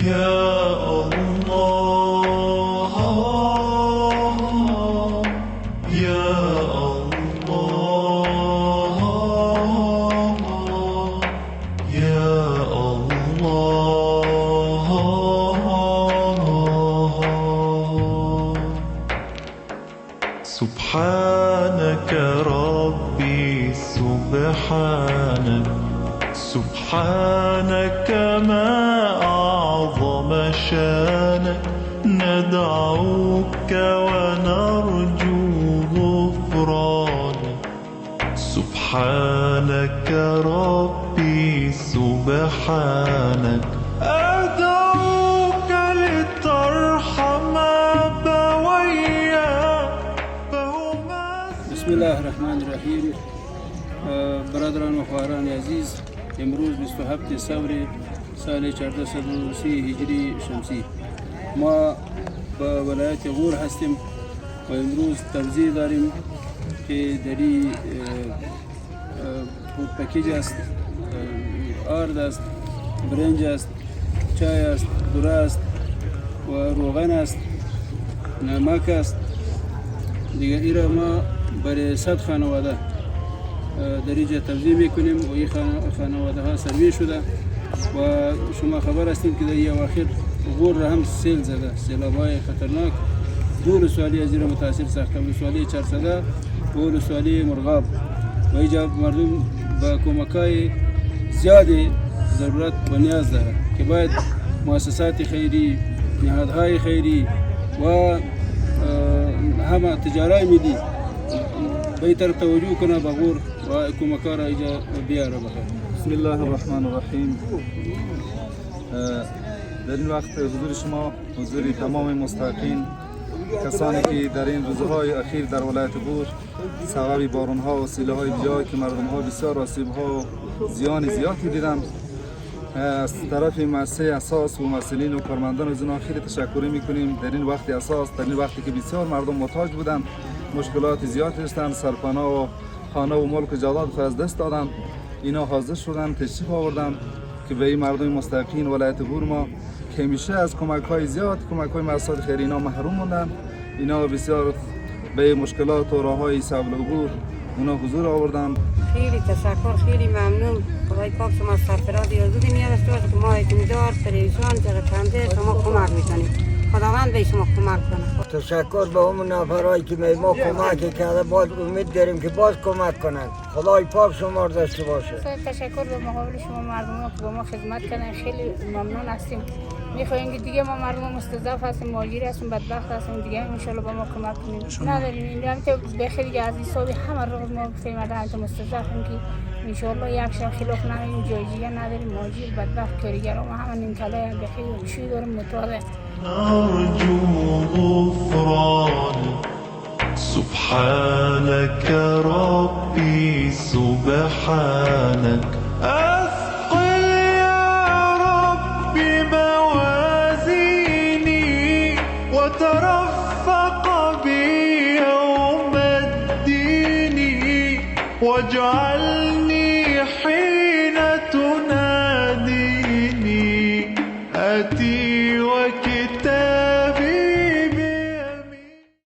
يا الله يا الله يا الله سبحانك ربي سبحانك سبحانك ما أعظم شانك ندعوك ونرجو غفرانك سبحانك ربي سبحانك أدعوك لترحم أبويا فهما. بسم الله الرحمن الرحیم. برادران و خواهران عزیز، امروز 27 ثور سال 1430 هجری شمسی ما با ولایت غور هستیم و امروز توزیع داریم که دری فود پکیج است، آرد است، برنج است، چای است، ذره است و روغن است، نمک است. دیگه ایرا ما برای 100 خانواده در اینجا توزیع میکنیم و این خانواده ها سروی شده و شما خبر هستید که در این اواخر غور را هم سیل زده، سیلاب های خطرناک. دو ولسوالی از این متاثر ساخته، ولسوالی چرسده و ولسوالی مرغاب و اینجا مردم با کمک های زیادی ضرورت و نیاز داره که باید مؤسسات خیری، نهادهای خیری و همه تجارای ملی به طرف توجه کنه به غور و کمک‌ها را اینجا بیاره بخیر. بسم الله الرحمن الرحیم. در این وقت حضور شما، حضور تمام مستحقین، کسانی که در این روزهای اخیر در ولایت غور سبب باران‌ها و سیل‌های بجای که مردم‌ها بسیار آسیب‌ها و زیان زیادی دیدند، از طرف مؤسسه اساس و مسئولین و کارمندان از اونها خیلی تشکر می‌کنیم. در این وقت اساس، در این وقتی که بسیار مردم محتاج بودند، مشکلات زیاد داشتند، سرپناه و خانه و ملک جداد از دست دادند، اینا حاضر شدند، تشریف آوردند که به این مردم مستحقین ولایت غور ما که همیشه از کمک‌های زیاد، کمک‌های مؤسسات خیری اینا محروم موندند، اینا بسیار به مشکلات و راه‌های سبل عبور اونا حضور آوردند. خیلی تشکر، خیلی ممنون. خدای پاک شما سرفراز یازدی نیاز داشته باشه که ما اعتماد پریشان جرقنده شما کمک میکنید. خداوند به شما کمک کنه. تشکر به اون نفرایی که به ما کمک کرده، باز امید داریم که باز کمک کنند. خدای پاک شما را داشته باشه. تشکر به مقابل شما مردم که با ما خدمت کردن، خیلی ممنون هستیم. میخوایم که دیگه ما مردم مستضعف هستیم، مهاجر هستیم، بدبخت هستیم، دیگه ان شاء الله با ما کمک کنید. نداریم این هم که بخیر که از این صبح همه روز ما بخیر مردم مستضعفیم که ان شاء الله یک شب خلاف نمیم، جای دیگه نداریم، مهاجر بدبخت کارگر و همه نیمکلای بخیر و شوی داریم متواضع. نرجو غفرانك سبحانك ربي سبحانك أثقل يا ربي موازيني وترفق بي يوم الدين واجعل